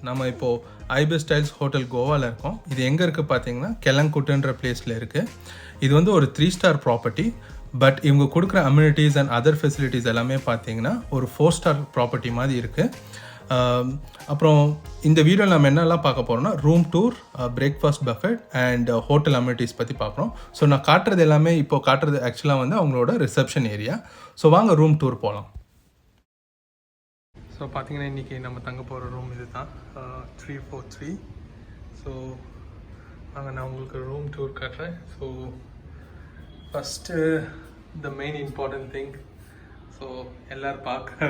நம்ம இப்போது ஐபிஸ் styles hotel கோவாவில் இருக்கோம். இது எங்கே இருக்குது பார்த்தீங்கன்னா கெலங்குட்டுன்ற பிளேஸில் இருக்குது. இது வந்து ஒரு 3 ஸ்டார் ப்ராப்பர்ட்டி. பட் இவங்க கொடுக்குற அம்யூனிட்டிஸ் அண்ட் அதர் ஃபெசிலிட்டிஸ் எல்லாமே பார்த்தீங்கன்னா ஒரு 4 ஸ்டார் ப்ராப்பர்ட்டி மாதிரி இருக்குது. அப்புறம் இந்த வீடியோவில் நம்ம என்னெல்லாம் பார்க்க போகிறோம்னா room tour, breakfast Buffett and hotel amenities பற்றி பார்க்குறோம். ஸோ நான் காட்டுறது எல்லாமே இப்போ காட்டுறது ஆக்சுவலாக வந்து அவங்களோட ரிசப்ஷன் ஏரியா. ஸோ வாங்க ரூம் டூர் போகலாம். ஸோ பார்த்தீங்கன்னா இன்றைக்கி நம்ம தங்க போகிற ரூம் இது தான் 343. ஸோ அங்கே நான் உங்களுக்கு ரூம் டூர் காட்டுறேன். So first the main important thing, so எல்லோரும் பார்க்க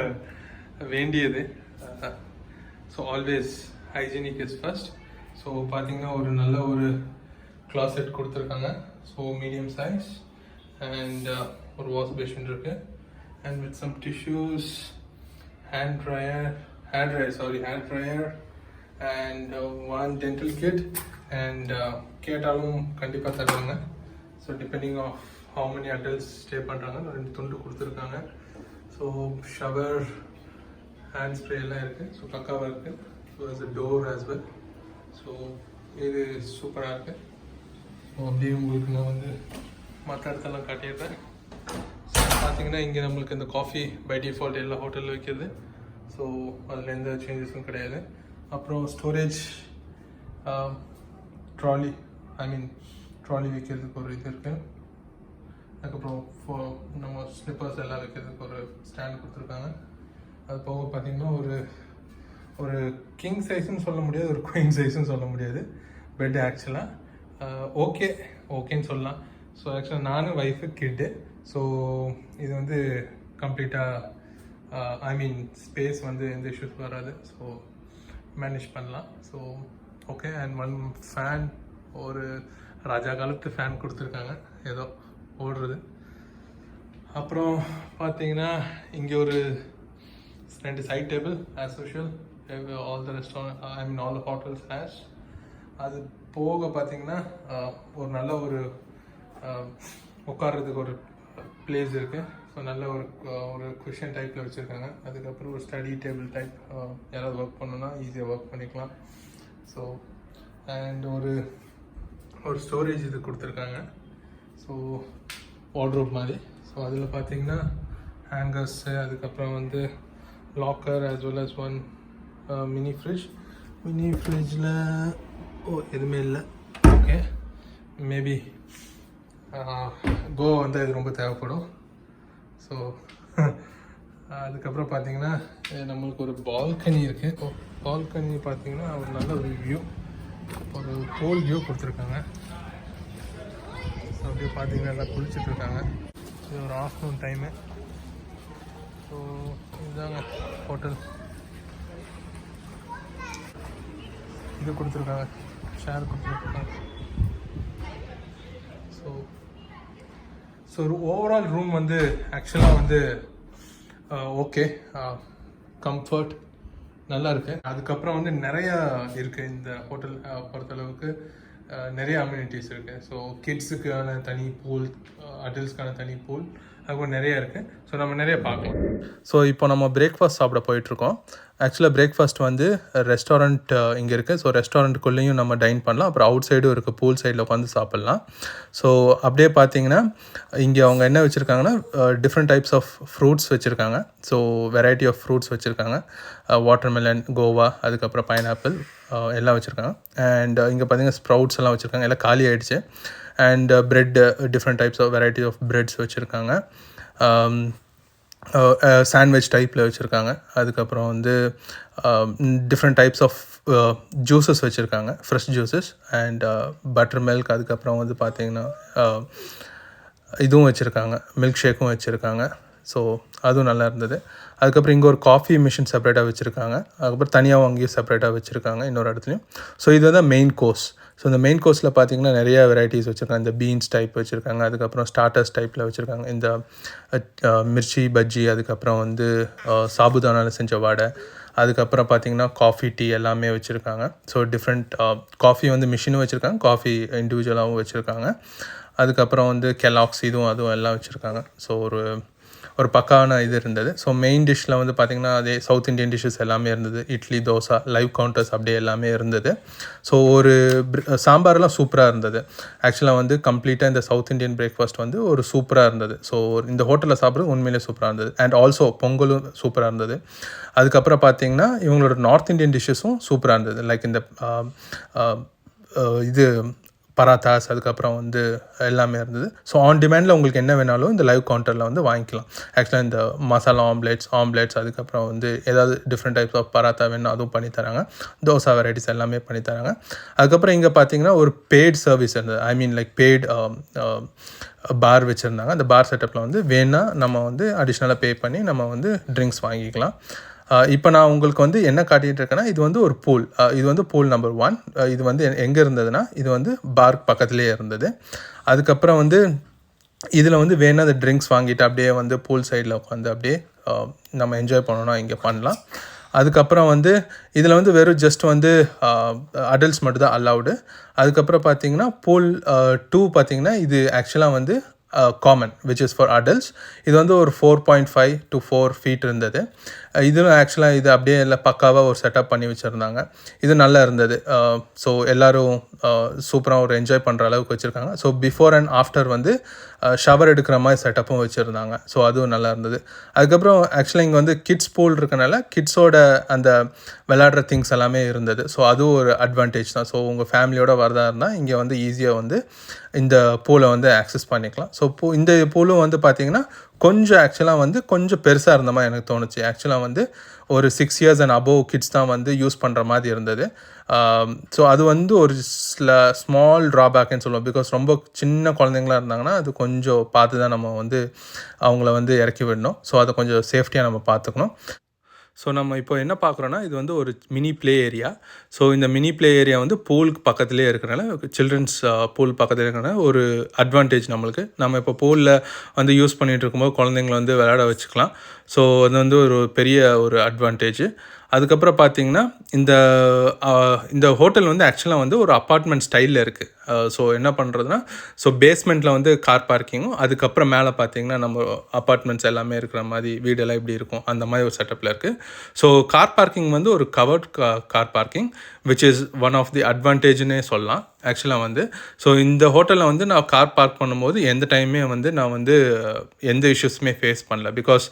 வேண்டியது, so always hygienic is first. So பார்த்தீங்கன்னா ஒரு நல்ல ஒரு கிளாசெட் கொடுத்துருக்காங்க. ஸோ மீடியம் சைஸ் அண்ட் ஒரு வாஷ் பேஷன் இருக்குது and with some tissues, hand dryer and one dental kit and கேட்டாலும் கண்டிப்பாக தருவாங்க. So depending of how many adults stay பண்ணுறாங்க 2 துண்டு கொடுத்துருக்காங்க. ஸோ ஷவர், ஹேண்ட் ஸ்ப்ரே எல்லாம் இருக்குது. ஸோ பக்காவாக இருக்குது. So as a door as well. So இது சூப்பராக இருக்குது. ஸோ அப்படியே உங்களுக்கு நான் வந்து மற்ற இடத்தெல்லாம் காட்டிடுறேன். பார்த்தீங்கன்னா இங்கே நம்மளுக்கு இந்த காஃபி பை டிஃபால்ட் எல்லா ஹோட்டலில் வைக்கிறது. ஸோ அதில் எந்த சேஞ்சஸும் கிடையாது. அப்புறம் ஸ்டோரேஜ், ட்ராலி வைக்கிறதுக்கு ஒரு இது இருக்குது. அதுக்கப்புறம் நம்ம ஸ்லிப்பர்ஸ் எல்லாம் வைக்கிறதுக்கு ஒரு ஸ்டாண்ட் கொடுத்துருக்காங்க. அது போக பார்த்திங்கன்னா ஒரு கிங் சைஸுன்னு சொல்ல முடியாது, ஒரு குயின் சைஸுன்னு சொல்ல முடியாது. பெட் ஆக்சுவலாக ஓகேன்னு சொல்லலாம். ஸோ ஆக்சுவலாக நானும் ஒய்ஃபு கிட்டு. ஸோ இது வந்து கம்ப்ளீட்டாக ஸ்பேஸ் வந்து எந்த இஷ்யூஸ் வராது. ஸோ மேனேஜ் பண்ணலாம். So okay. அண்ட் 1 ஃபேன், ஒரு ராஜா காலத்து ஃபேன் கொடுத்துருக்காங்க, ஏதோ ஓடுறது. அப்புறம் பார்த்தீங்கன்னா இங்கே ஒரு 2 side table as usual all the restaurant all the hotels has. அது போக பார்த்தீங்கன்னா ஒரு நல்ல ஒரு உட்கார்றதுக்கு ஒரு பிளேஸ் இருக்குது. ஸோ நல்ல ஒரு குஷன் டைப்பில் வச்சுருக்காங்க. அதுக்கப்புறம் ஒரு ஸ்டடி டேபிள் டைப், யாராவது ஒர்க் பண்ணணுன்னா ஈஸியாக ஒர்க் பண்ணிக்கலாம். ஸோ அண்ட் ஒரு ஸ்டோரேஜ் இது கொடுத்துருக்காங்க. ஸோ வார்ட்ரோப் மாதிரி. ஸோ அதில் பார்த்தீங்கன்னா ஹேங்கர்ஸு, அதுக்கப்புறம் வந்து locker as well as 1 mini ஃப்ரிட்ஜில் எதுவுமே இல்லை. ஓகே, மேபி கோவா வந்து இது ரொம்ப தேவைப்படும். ஸோ அதுக்கப்புறம் பார்த்தீங்கன்னா நம்மளுக்கு ஒரு பால்கனி இருக்குது. பால்கனி பார்த்தீங்கன்னா ஒரு நல்ல ஒரு வியூ, ஒரு ஹோல் வியூ கொடுத்துருக்காங்க. ஸோ அப்படியே பார்த்தீங்கன்னா எல்லாம் குளிச்சுட்ருக்காங்க. இது ஒரு ஆஃப்டர்நூன் டைமு. ஸோ இதுதாங்க ஹோட்டல். இது கொடுத்துருக்காங்க, ஷேர் கொடுத்துருக்காங்க. ஸோ ஒரு ஓவரால் ரூம் வந்து ஆக்சுவலாக வந்து ஓகே, கம்ஃபர்ட் நல்லா இருக்குது. அதுக்கப்புறம் வந்து நிறையா இருக்குது இந்த ஹோட்டல் பொறுத்தளவுக்கு. நிறைய அம்யூனிட்டிஸ் இருக்குது. ஸோ கிட்ஸுக்கான தனி பூல், அடல்ட்ஸ்க்கான தனி பூல், அதுக்கப்புறம் நிறையா இருக்குது. ஸோ நம்ம நிறைய பார்க்கலாம். ஸோ இப்போ நம்ம பிரேக்ஃபாஸ்ட் சாப்பிட போயிட்டுருக்கோம். ஆக்சுவலாக பிரேக்ஃபாஸ்ட் வந்து ரெஸ்டாரண்ட் இங்கே இருக்குது. ஸோ ரெஸ்டாரண்ட்டுக்குள்ளேயும் நம்ம டைன் பண்ணலாம். அப்புறம் அவுட் சைடும் இருக்குது, பூல் சைடில் உட்காந்து சாப்பிட்லாம். ஸோ அப்படியே பார்த்தீங்கன்னா இங்கே அவங்க என்ன வச்சுருக்காங்கன்னா டிஃப்ரெண்ட் டைப்ஸ் ஆஃப் ஃப்ரூட்ஸ் வச்சுருக்காங்க. ஸோ வெரைட்டி ஆஃப் ஃப்ரூட்ஸ் வச்சுருக்காங்க. வாட்டர்மெலன், கோவா, அதுக்கப்புறம் பைனாப்பிள் எல்லாம் வச்சுருக்காங்க. அண்ட் இங்கே பார்த்தீங்கன்னா ஸ்ப்ரவுட்ஸ் எல்லாம் வச்சுருக்காங்க. எல்லாம் காலி ஆகிடுச்சு. And bread, different types of variety of breads வச்சுருக்காங்க. சாண்ட்விச் டைப்பில் வச்சுருக்காங்க. அதுக்கப்புறம் வந்து டிஃப்ரெண்ட் டைப்ஸ் ஆஃப் ஜூஸஸ் வச்சுருக்காங்க, fresh juices and butter milk. அதுக்கப்புறம் வந்து பார்த்திங்கன்னா இதுவும் வச்சுருக்காங்க, மில்க் ஷேக்கும் வச்சுருக்காங்க. ஸோ அதுவும் நல்லா இருந்தது. அதுக்கப்புறம் இங்கே ஒரு காஃபி மிஷின் செப்பரேட்டாக வச்சுருக்காங்க. அதுக்கப்புறம் தனியாக அங்கேயும் செப்பரேட்டாக வச்சுருக்காங்க இன்னொரு இடத்துலையும். ஸோ இது தான் மெயின் கோர்ஸ். ஸோ இந்த மெயின் கோர்ஸில் பார்த்திங்கன்னா நிறையா வெரைட்டிஸ் வச்சுருக்காங்க. இந்த பீன்ஸ் டைப் வச்சுருக்காங்க. அதுக்கப்புறம் ஸ்டார்டர்ஸ் டைப்பில் வச்சுருக்காங்க. இந்த மிர்ச்சி பஜ்ஜி, அதுக்கப்புறம் வந்து சாபுதானாவில் செஞ்ச வடை, அதுக்கப்புறம் பார்த்திங்கன்னா காஃபி, டீ எல்லாமே வச்சுருக்காங்க. ஸோ டிஃப்ரெண்ட் காஃபி வந்து மிஷினும் வச்சுருக்காங்க, காஃபி இண்டிவிஜுவலாகவும் வச்சுருக்காங்க. அதுக்கப்புறம் வந்து கெலாக்ஸ், அதுவும் எல்லாம் வச்சுருக்காங்க. ஸோ ஒரு பக்கான இது இருந்தது. ஸோ மெயின் டிஷ்ஷில் வந்து பார்த்திங்கன்னா அதே சவுத் இண்டியன் டிஷ்ஷஸ் எல்லாமே இருந்தது. இட்லி, தோசை, லைவ் கவுண்டர்ஸ் அப்படியே எல்லாமே இருந்தது. ஸோ ஒரு சாம்பார்லாம் சூப்பராக இருந்தது. ஆக்சுவலாக வந்து கம்ப்ளீட்டாக இந்த சவுத் இண்டியன் பிரேக்ஃபாஸ்ட் வந்து ஒரு சூப்பராக இருந்தது. ஸோ இந்த ஹோட்டலில் சாப்பிட்றது உண்மையிலே சூப்பராக இருந்தது. அண்ட் ஆல்சோ பொங்கலும் சூப்பராக இருந்தது. அதுக்கப்புறம் பார்த்திங்கன்னா இவங்களோட நார்த் இண்டியன் டிஷ்ஷஸும் சூப்பராக இருந்தது. லைக் இந்த இது பராத்தாஸ், அதுக்கப்புறம் வந்து எல்லாமே இருந்தது. ஸோ ஆன் டிமாண்டில் உங்களுக்கு என்ன வேணாலும் இந்த லைவ் கவுண்டரில் வந்து வாங்கிக்கலாம். ஆக்சுவலாக இந்த மசாலா ஆம்லேட்ஸ் அதுக்கப்புறம் வந்து ஏதாவது டிஃப்ரெண்ட் டைப்ஸ் ஆஃப் பராத்தா வேணும் அதுவும் பண்ணித்தராங்க. தோசை வெரைட்டிஸ் எல்லாமே பண்ணித்தராங்க. அதுக்கப்புறம் இங்கே பார்த்தீங்கன்னா ஒரு பெய்ட் சர்வீஸ் இருந்தது. ஐ மீன் லைக் பெய்ட் பார் வச்சுருந்தாங்க. அந்த பார் செட்டப்பில் வந்து வேணால் நம்ம வந்து அடிஷ்னலாக பே பண்ணி நம்ம வந்து ட்ரிங்க்ஸ் வாங்கிக்கலாம். இப்போ நான் உங்களுக்கு வந்து என்ன காட்டிகிட்டு இருக்கேன்னா, இது வந்து ஒரு பூல். இது வந்து பூல் நம்பர் 1. இது வந்து எங்கே இருந்ததுன்னா, இது வந்து பார்க் பக்கத்துலேயே இருந்தது. அதுக்கப்புறம் வந்து இதில் வந்து வேணால் அந்த ட்ரிங்க்ஸ் வாங்கிட்டு அப்படியே வந்து பூல் சைடில் உட்காந்து அப்படியே நம்ம என்ஜாய் பண்ணோன்னா இங்கே பண்ணலாம். அதுக்கப்புறம் வந்து இதில் வந்து வெறும் ஜஸ்ட் வந்து அடல்ட்ஸ் மட்டும் தான் அலவுடு. அதுக்கப்புறம் பார்த்தீங்கன்னா பூல் 2 பார்த்தீங்கன்னா இது ஆக்சுவலாக வந்து common which is for adults. இது வந்து ஒரு 4.5 to 4 feet இருந்தது. இதுவும் ஆக்சுவலாக இது அப்படியே எல்லாம் பக்காவாக ஒரு செட்டப் பண்ணி வச்சுருந்தாங்க. இது நல்லா இருந்தது. ஸோ எல்லோரும் சூப்பராக ஒரு என்ஜாய் பண்ணுற அளவுக்கு வச்சுருக்காங்க. ஸோ பிஃபோர் அண்ட் ஆஃப்டர் வந்து ஷவர் எடுக்கிற மாதிரி செட்டப்பும் வச்சுருந்தாங்க. ஸோ அதுவும் நல்லா இருந்தது. அதுக்கப்புறம் ஆக்சுவலாக இங்கே வந்து கிட்ஸ் பூல் இருக்கனால கிட்ஸோட அந்த விளையாடுற திங்ஸ் எல்லாமே இருந்தது. ஸோ அதுவும் ஒரு அட்வான்டேஜ் தான். ஸோ உங்கள் ஃபேமிலியோட வரதா இருந்தால் இங்கே வந்து ஈஸியாக வந்து இந்த பூலை வந்து ஆக்சஸ் பண்ணிக்கலாம். ஸோ இந்த பூலும் வந்து பார்த்திங்கன்னா கொஞ்சம் ஆக்சுவலாக வந்து கொஞ்சம் பெருசாக இருந்த மாதிரி எனக்கு தோணுச்சு. ஆக்சுவலாக வந்து ஒரு 6 years and above கிட்ஸ் தான் வந்து யூஸ் பண்ணுற மாதிரி இருந்தது. ஸோ அது வந்து ஒரு ஸ்மால் ட்ராபேக்னு சொல்லுவோம். பிகாஸ் ரொம்ப சின்ன குழந்தைங்களாக இருந்தாங்கன்னா அது கொஞ்சம் பார்த்து தான் நம்ம வந்து அவங்கள வந்து இறக்கி விடணும். ஸோ அதை கொஞ்சம் சேஃப்டியாக நம்ம பார்த்துக்கணும். ஸோ நம்ம இப்போ என்ன பார்க்குறோன்னா, இது வந்து ஒரு மினி ப்ளே ஏரியா. ஸோ இந்த மினி ப்ளே ஏரியா வந்து பூலுக்கு பக்கத்துலேயே இருக்கிறனால, சில்ட்ரன்ஸ் பூல் பக்கத்தில் இருக்கிறனால ஒரு அட்வான்டேஜ் நம்மளுக்கு. நம்ம இப்போ பூலில் வந்து யூஸ் பண்ணிகிட்டு இருக்கும்போது குழந்தைங்கள வந்து விளையாட வச்சுக்கலாம். ஸோ அது வந்து ஒரு பெரிய ஒரு அட்வான்டேஜ். அதுக்கப்புறம் பார்த்திங்கன்னா இந்த ஹோட்டல் வந்து ஆக்சுவலாக வந்து ஒரு அப்பார்ட்மெண்ட் ஸ்டைலில் இருக்குது. ஸோ என்ன பண்ணுறதுனா, ஸோ பேஸ்மெண்ட்டில் வந்து கார் பார்க்கிங்கும், அதுக்கப்புறம் மேலே பார்த்திங்கன்னா நம்ம அப்பார்ட்மெண்ட்ஸ் எல்லாமே இருக்கிற மாதிரி வீடெல்லாம் இப்படி இருக்கும் அந்த மாதிரி ஒரு செட்டப்பில் இருக்குது. ஸோ கார் பார்க்கிங் வந்து ஒரு covered car parking which is one of the அட்வான்டேஜ்னே சொல்லலாம் ஆக்சுவலாக வந்து. ஸோ இந்த ஹோட்டலில் வந்து நான் கார் பார்க் பண்ணும்போது எந்த டைமே வந்து நான் வந்து எந்த இஷ்யூஸுமே ஃபேஸ் பண்ணல. பிகாஸ்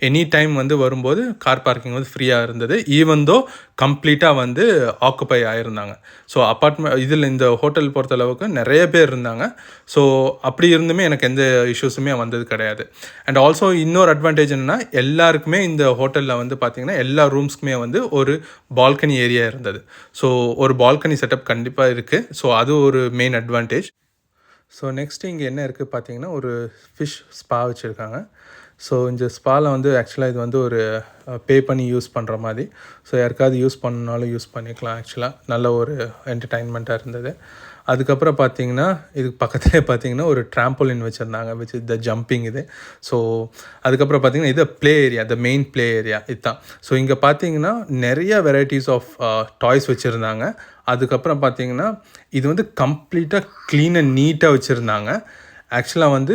எனி டைம் வந்து வரும்போது கார் பார்க்கிங் வந்து ஃப்ரீயாக இருந்தது. ஈவன் தோ கம்ப்ளீட்டாக வந்து ஆக்குப்பை ஆகிருந்தாங்க. ஸோ இதில் இந்த ஹோட்டல் பொறுத்தளவுக்கு நிறைய பேர் இருந்தாங்க. ஸோ அப்படி இருந்துமே எனக்கு எந்த இஷ்யூஸுமே வந்தது கிடையாது. அண்ட் ஆல்சோ இன்னொரு அட்வான்டேஜ் என்னென்னா, எல்லாருக்குமே இந்த ஹோட்டலில் வந்து பார்த்திங்கன்னா எல்லா ரூம்ஸ்க்குமே வந்து ஒரு பால்கனி ஏரியா இருந்தது. ஸோ ஒரு பால்கனி செட்டப் கண்டிப்பாக இருக்குது. ஸோ அது ஒரு மெயின் அட்வான்டேஜ். ஸோ நெக்ஸ்ட்டு இங்கே என்ன இருக்குது பார்த்திங்கன்னா, ஒரு ஃபிஷ் ஸ்பா வச்சுருக்காங்க. ஸோ இந்த ஸ்பாவில் வந்து ஆக்சுவலாக இது வந்து ஒரு பே பண்ணி யூஸ் பண்ணுற மாதிரி. ஸோ யாருக்காவது யூஸ் பண்ணாலும் யூஸ் பண்ணிக்கலாம். ஆக்சுவலாக நல்ல ஒரு என்டர்டைன்மெண்ட்டாக இருந்தது. அதுக்கப்புறம் பார்த்திங்கன்னா இதுக்கு பக்கத்துலேயே பார்த்திங்கன்னா ஒரு ட்ராம்போலின் வச்சுருந்தாங்க விச் இஸ் த ஜம்பிங் இது. ஸோ அதுக்கப்புறம் பார்த்திங்கன்னா இது play area, the main play area இதுதான். ஸோ இங்கே பார்த்திங்கன்னா நிறைய வெரைட்டிஸ் ஆஃப் டாய்ஸ் வச்சுருந்தாங்க. அதுக்கப்புறம் பார்த்திங்கன்னா இது வந்து கம்ப்ளீட்டாக க்ளீன் அண்ட் நீட்டாக வச்சுருந்தாங்க. ஆக்சுவலாக வந்து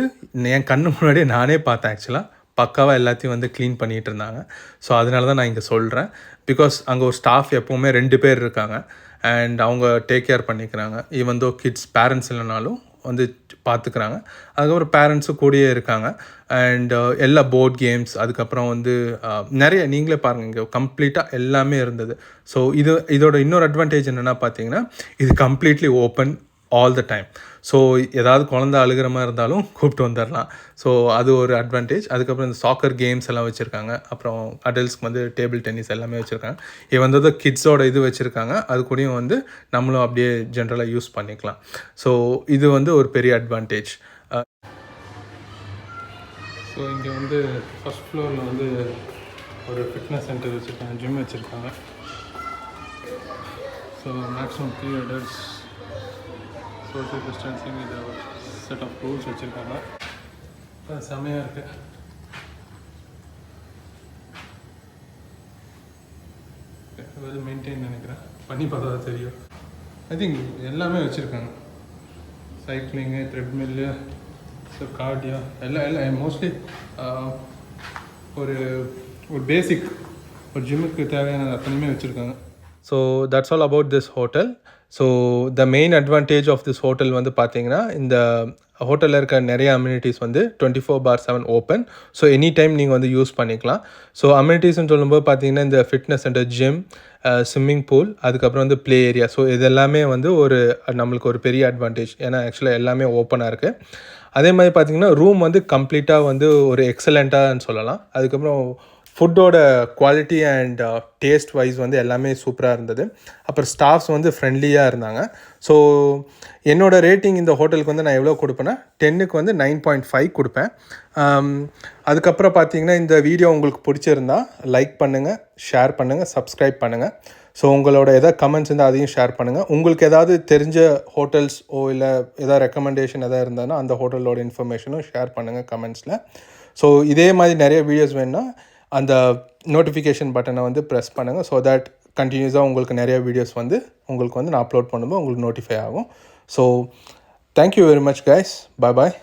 என் கண்ணு முன்னாடியே நானே பார்த்தேன். ஆக்சுவலாக பக்காவாக எல்லாத்தையும் வந்து க்ளீன் பண்ணிகிட்டு இருந்தாங்க. ஸோ அதனால தான் நான் இங்கே சொல்கிறேன். பிகாஸ் அங்கே ஒரு ஸ்டாஃப் எப்போவுமே 2 பேர் இருக்காங்க அண்ட் அவங்க டேக் கேர் பண்ணிக்கிறாங்க. ஈவன் தோ கிட்ஸ் பேரண்ட்ஸ் இல்லைனாலும் வந்து பார்த்துக்கிறாங்க. அதுக்கப்புறம் பேரண்ட்ஸும் கூடயே இருக்காங்க. அண்ட் எல்லா போர்ட் கேம்ஸ், அதுக்கப்புறம் வந்து நிறைய நீங்களே பாருங்கள் இங்கே கம்ப்ளீட்டாக எல்லாமே இருந்தது. ஸோ இதோட இன்னொரு அட்வான்டேஜ் என்னென்னா பார்த்தீங்கன்னா, இது completely open all the time. So ஏதாவது குழந்தை அழுகிற மாதிரி இருந்தாலும் கூப்பிட்டு வந்துடலாம். ஸோ அது ஒரு அட்வான்டேஜ். அதுக்கப்புறம் இந்த சாக்கர் கேம்ஸ் எல்லாம் வச்சுருக்காங்க. அப்புறம் அடல்ட்ஸ்க்கு வந்து டேபிள் டென்னிஸ் எல்லாமே வச்சுருக்காங்க. இது வந்து கிட்ஸோட இது வச்சுருக்காங்க. அது கூடயும் வந்து நம்மளும் அப்படியே ஜென்ரலாக யூஸ் பண்ணிக்கலாம். ஸோ இது வந்து ஒரு பெரிய அட்வான்டேஜ். ஸோ இங்கே வந்து ஃபஸ்ட் ஃப்ளோரில் வந்து ஒரு ஃபிட்னஸ் சென்டர் வச்சுருக்காங்க, ஜிம் வச்சுருக்காங்க. So maximum 3 adults, social distancing, இது ஒரு செட் ஆஃப் ரூல்ஸ் வச்சுருக்காங்க. செம்மையாக இருக்குது. வெல் மெயின்டைன் நினைக்கிறேன், பண்ணி பார்த்தா தெரியும். ஐ திங்க் எல்லாமே வச்சுருக்காங்க. சைக்கிளிங்கு, த்ரெட்மில்லு, ஸோ கார்டியா எல்லாம் மோஸ்ட்லி ஒரு ஒரு பேசிக் ஒரு ஜிம்முக்கு தேவையான அத்தனையுமே வச்சுருக்காங்க. So that's all about this hotel. So the main advantage of this hotel வந்து பார்த்தீங்கன்னா, இந்த ஹோட்டலில் இருக்க நிறைய அம்யூனிட்டிஸ் வந்து 24/7 ஓப்பன். ஸோ எனி டைம் நீங்கள் வந்து யூஸ் பண்ணிக்கலாம். ஸோ அம்யூனிட்டிஸ்ன்னு சொல்லும்போது பார்த்தீங்கன்னா, இந்த fitness centre, gym, swimming pool, அதுக்கப்புறம் வந்து ப்ளே ஏரியா. ஸோ இதெல்லாமே வந்து நம்மளுக்கு ஒரு பெரிய அட்வான்டேஜ். ஏன்னா ஆக்சுவலாக எல்லாமே ஓப்பனாக இருக்குது. அதே மாதிரி பார்த்தீங்கன்னா, ரூம் வந்து கம்ப்ளீட்டாக வந்து ஒரு எக்ஸலண்ட்டான்னு சொல்லலாம். அதுக்கப்புறம் ஃபுட்டோட குவாலிட்டி அண்ட் டேஸ்ட் வைஸ் வந்து எல்லாமே சூப்பராக இருந்தது. அப்புறம் ஸ்டாஃப்ஸ் வந்து ஃப்ரெண்ட்லியாக இருந்தாங்க. ஸோ என்னோடய ரேட்டிங் இந்த ஹோட்டலுக்கு வந்து நான் எவ்வளோ கொடுப்பேன்னா, 10க்கு வந்து 9.5 கொடுப்பேன். அதுக்கப்புறம் பார்த்தீங்கன்னா, இந்த வீடியோ உங்களுக்கு பிடிச்சிருந்தா லைக் பண்ணுங்கள், ஷேர் பண்ணுங்கள், சப்ஸ்கிரைப் பண்ணுங்கள். ஸோ உங்களோட எதாவது கமெண்ட்ஸ் இருந்தால் அதையும் ஷேர் பண்ணுங்கள். உங்களுக்கு ஏதாவது தெரிஞ்ச ஹோட்டல்ஸோ இல்லை எதாவது ரெக்கமெண்டேஷன் எதாவது இருந்தாலும் அந்த ஹோட்டலோட இன்ஃபர்மேஷனும் ஷேர் பண்ணுங்கள் கமெண்ட்ஸில். ஸோ இதே மாதிரி நிறைய வீடியோஸ் வேணுன்னா அந்த நோட்டிஃபிகேஷன் பட்டனை வந்து ப்ரெஸ் பண்ணுங்கள். ஸோ தட் கண்டினியூஸாக உங்களுக்கு நிறைய வீடியோஸ் வந்து உங்களுக்கு வந்து நான் அப்லோட் பண்ணும்போது உங்களுக்கு நோட்டிஃபை ஆகும். So thank you very much guys. Bye பாய்.